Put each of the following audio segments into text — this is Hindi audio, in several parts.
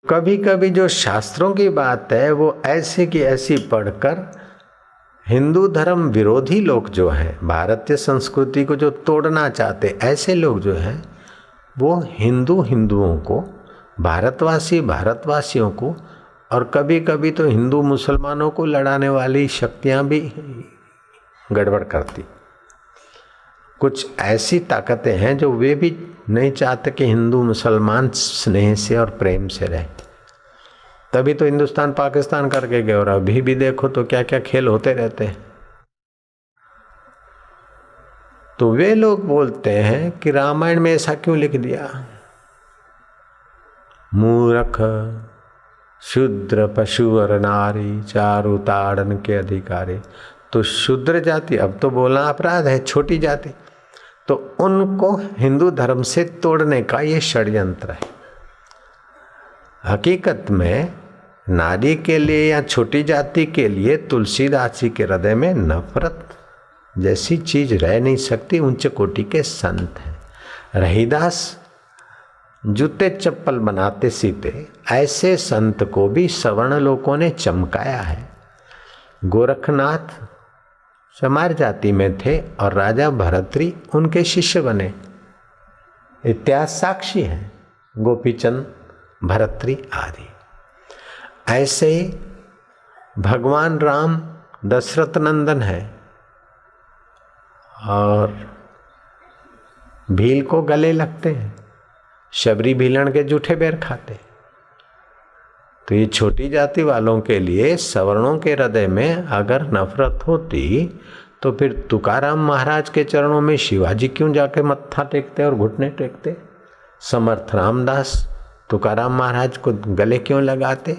कभी कभी जो शास्त्रों की बात है वो ऐसे की ऐसी पढ़कर हिंदू धर्म विरोधी लोग जो हैं, भारतीय संस्कृति को जो तोड़ना चाहते, ऐसे लोग जो हैं वो हिंदुओं को, भारतवासियों को, और कभी कभी तो हिंदू मुसलमानों को लड़ाने वाली शक्तियां भी गड़बड़ करती। कुछ ऐसी ताकतें हैं जो वे भी नहीं चाहते कि हिंदू मुसलमान स्नेह से और प्रेम से रहे। तभी तो हिंदुस्तान पाकिस्तान करके गए, और अभी भी देखो तो क्या क्या खेल होते रहते हैं। तो वे लोग बोलते हैं कि रामायण में ऐसा क्यों लिख दिया, मूर्ख शूद्र पशु और नारी चारु ताड़न के अधिकारी। तो शूद्र जाति, अब तो बोलना अपराध है, छोटी जाति, तो उनको हिंदू धर्म से तोड़ने का ये षड्यंत्र है। हकीकत में नारी के लिए या छोटी जाति के लिए तुलसीदास जी के हृदय में नफरत जैसी चीज रह नहीं सकती। उच्च कोटि के संत हैं। रहीदास जूते चप्पल बनाते सीते, ऐसे संत को भी सवर्ण लोगों ने चमकाया है। गोरखनाथ चमार जाति में थे और राजा भरतरी उनके शिष्य बने। इतिहास साक्षी है, गोपीचंद, भरतरी आदि। ऐसे ही भगवान राम दशरथ नंदन है और भील को गले लगते हैं, शबरी भीलन के जूठे बेर खाते। तो ये छोटी जाति वालों के लिए सवर्णों के हृदय में अगर नफरत होती तो फिर तुकाराम महाराज के चरणों में शिवाजी क्यों जाके मत्था टेकते और घुटने टेकते? समर्थ रामदास तुकाराम महाराज को गले क्यों लगाते?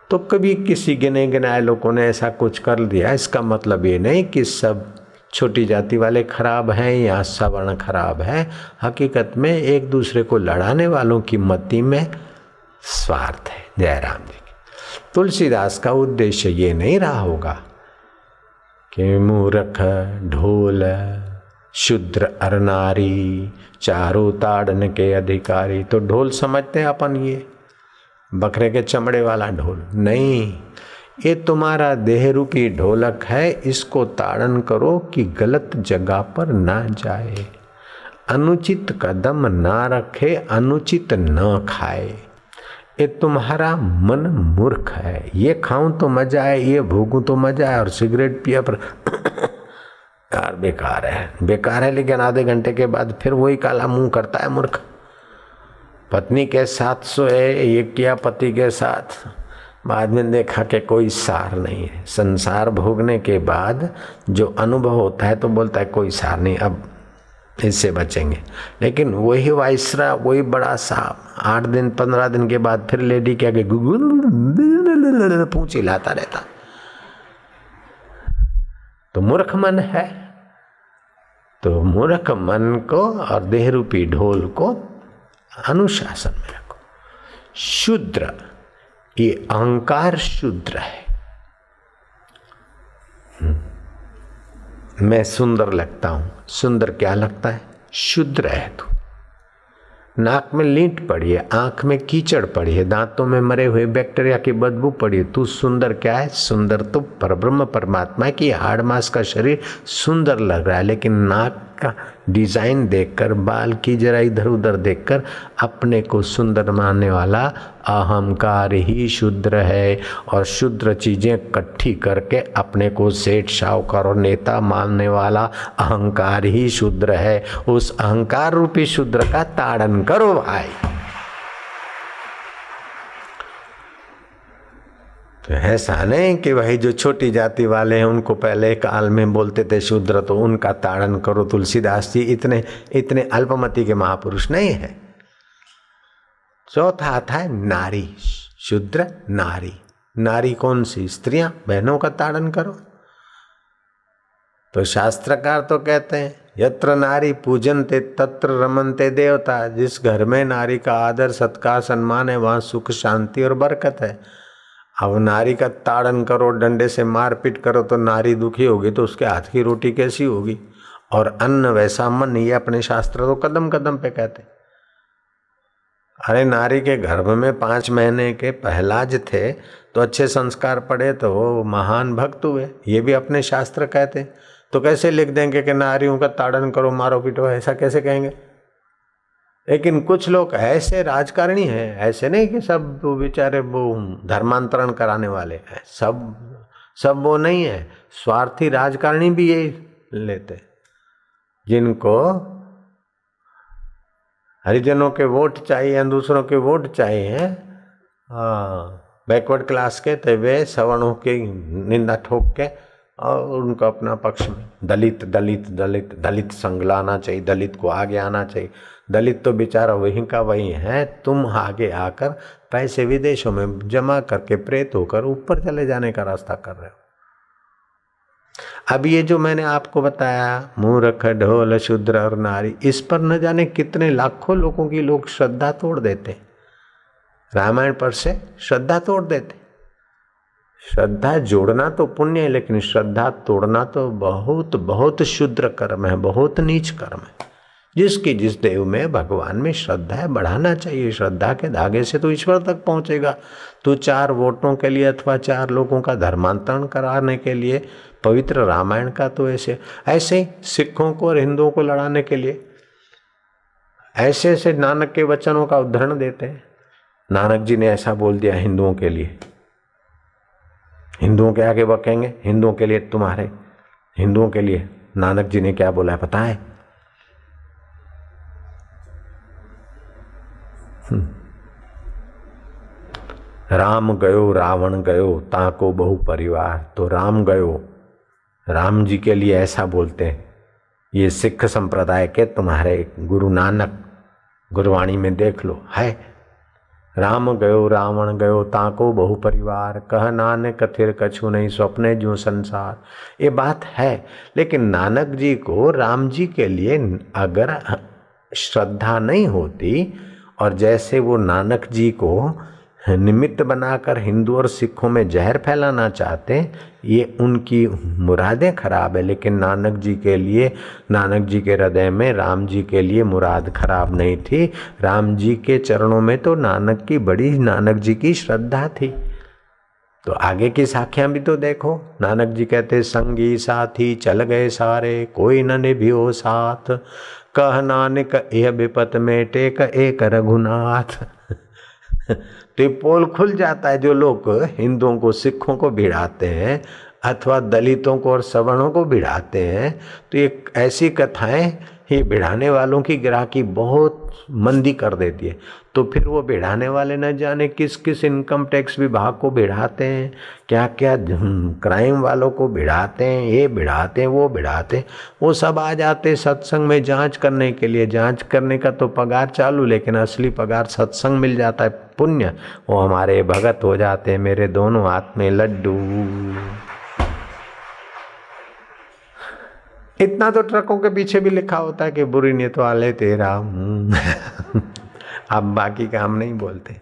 तो कभी किसी गिने गिनाए लोगों ने ऐसा कुछ कर दिया, इसका मतलब ये नहीं कि सब छोटी जाति वाले खराब हैं या सवर्ण खराब है। हकीकत में एक दूसरे को लड़ाने वालों की मति में स्वार्थ है। जयराम जी की तुलसीदास का उद्देश्य ये नहीं रहा होगा कि मूर्ख ढोल शूद्र अर नारी चारों ताड़न के अधिकारी। तो ढोल समझते हैं अपन ये बकरे के चमड़े वाला ढोल नहीं, ये तुम्हारा देह रूपी ढोलक है। इसको ताड़न करो कि गलत जगह पर ना जाए, अनुचित कदम ना रखे, अनुचित न खाए। ये तुम्हारा मन मूर्ख है। ये खाऊं तो मजा आए, ये भूखूं तो मजा आए, और सिगरेट पिया पर यार बेकार है। लेकिन आधे घंटे के बाद फिर वही काला मुंह करता है मूर्ख। पत्नी के साथ सोए, ये किया पति के साथ, बाद में देखा कि कोई सार नहीं है। संसार भोगने के बाद जो अनुभव होता है तो बोलता है कोई सार नहीं, अब इससे बचेंगे। लेकिन वही वाइसरा, वही बड़ा साहब 8 दिन 15 दिन के बाद फिर लेडी के आगे पूंछ हिलाता रहता। तो मूर्ख मन है। तो मूर्ख मन को और देहरूपी ढोल को अनुशासन में रखो। शूद्र, ये अहंकार शूद्र है। मैं सुंदर लगता हूं, सुंदर क्या लगता है? शूद्र है तू। नाक में लींट पड़ी है, आंख में कीचड़ पड़ी है, दांतों में मरे हुए बैक्टीरिया की बदबू पड़ी है। तू सुंदर क्या है? सुंदर तो परब्रह्म परमात्मा की हाड़ मांस का शरीर सुंदर लग रहा है, लेकिन नाक का डिजाइन देखकर, बाल की जरा इधर उधर देखकर अपने को सुंदर मानने वाला अहंकार ही शूद्र है। और शूद्र चीजें इकट्ठी करके अपने को सेठ शाहूकार और नेता मानने वाला अहंकार ही शूद्र है। उस अहंकार रूपी शूद्र का ताड़न करो भाई। तो ऐसा नहीं कि भाई जो छोटी जाति वाले हैं उनको पहले काल में बोलते थे शूद्र, तो उनका ताड़न करो। तुलसीदास जी इतने अल्पमति के महापुरुष नहीं है। चौथा आता है नारी, शूद्र नारी। नारी कौन सी? स्त्रियां, बहनों का ताड़न करो। तो शास्त्रकार तो कहते हैं यत्र नारी पूजनते तत्र रमनते देवता। जिस घर में नारी का आदर सत्कार सम्मान है वहां सुख शांति और बरकत है। अब नारी का ताड़न करो, डंडे से मारपीट करो तो नारी दुखी होगी तो उसके हाथ की रोटी कैसी होगी? और अन्न वैसा मन, ये अपने शास्त्र तो कदम कदम पे कहते। अरे नारी के गर्भ में 5 महीने के पहलाज थे तो अच्छे संस्कार पड़े तो वो महान भक्त हुए, ये भी अपने शास्त्र कहते। तो कैसे लिख देंगे कि नारियों का ताड़न करो मारो पीटो, ऐसा कैसे कहेंगे? लेकिन कुछ लोग ऐसे राजकारणी हैं, ऐसे नहीं कि सब बेचारे वो धर्मांतरण कराने वाले हैं, सब वो नहीं है। स्वार्थी राजकारणी भी यही लेते, जिनको हरिजनों के वोट चाहिए, दूसरों के वोट चाहिए, बैकवर्ड क्लास के, तो वे सवर्णों की निंदा ठोक के और उनको अपना पक्ष में दलित दलित दलित दलित संग लाना चाहिए, दलित को आगे आना चाहिए। दलित तो बेचारा वहीं का वहीं है, तुम आगे आकर पैसे विदेशों में जमा करके प्रेत होकर ऊपर चले जाने का रास्ता कर रहे हो। अब ये जो मैंने आपको बताया मूर्ख ढोल शूद्र और नारी, इस पर न जाने कितने लाखों लोगों की लोग श्रद्धा तोड़ देते, रामायण पर से श्रद्धा तोड़ देते। श्रद्धा जोड़ना तो पुण्य है, लेकिन श्रद्धा तोड़ना तो बहुत बहुत शुद्र कर्म है, बहुत नीच कर्म है। जिसकी जिस देव में भगवान में श्रद्धा है, बढ़ाना चाहिए। श्रद्धा के धागे से तो ईश्वर तक पहुंचेगा। तो 4 वोटों के लिए अथवा 4 लोगों का धर्मांतरण कराने के लिए पवित्र रामायण का तो ऐसे सिखों को और हिंदुओं को लड़ाने के लिए ऐसे ऐसे नानक के वचनों का उदाहरण देते हैं। नानक जी ने ऐसा बोल दिया हिंदुओं के लिए, हिंदुओं के आगे बकेंगे, हिंदुओं के लिए तुम्हारे, हिंदुओं के लिए नानक जी ने क्या बोला है पता है? राम गयो रावण गयो ताको बहु परिवार। तो राम गयो, राम जी के लिए ऐसा बोलते हैं ये सिख संप्रदाय के तुम्हारे गुरु नानक, गुरवाणी में देख लो है। राम गयो रावण गयो ताको बहु परिवार, कह नानक थिर कछु नहीं स्वप्ने जो संसार। ये बात है, लेकिन नानक जी को राम जी के लिए अगर श्रद्धा नहीं होती और जैसे वो नानक जी को निमित्त बनाकर हिंदू और सिखों में जहर फैलाना चाहते हैं, ये उनकी मुरादें खराब है। लेकिन नानक जी के लिए, नानक जी के हृदय में राम जी के लिए मुराद खराब नहीं थी। राम जी के चरणों में तो नानक की बड़ी, नानक जी की श्रद्धा थी। तो आगे की साखियां भी तो देखो। नानक जी कहते संगी साथी चल गए सारे, कोई न निभियो साथ, कह नानक यह विपत में टेक एक रघुनाथ। तो ये पोल खुल जाता है। जो लोग हिंदुओं को सिखों को भिड़ाते हैं अथवा दलितों को और सवर्णों को भिड़ाते हैं, तो ये ऐसी कथाएं ही भिड़ाने वालों की ग्राहकी बहुत मंदी कर देती है। तो फिर वो भिड़ाने वाले न जाने किस किस इनकम टैक्स विभाग को भिड़ाते हैं, क्या क्या क्राइम वालों को भिड़ाते हैं, ये भिड़ाते हैं वो भिड़ाते हैं। वो सब आ जाते सत्संग में जांच करने के लिए। जांच करने का तो पगार चालू, लेकिन असली पगार सत्संग मिल जाता है, पुण्य। वो हमारे भगत हो जाते हैं, मेरे दोनों हाथ में लड्डू। इतना तो ट्रकों के पीछे भी लिखा होता है कि बुरी नीयत वाले तेरा अब बाकी का हम नहीं बोलते।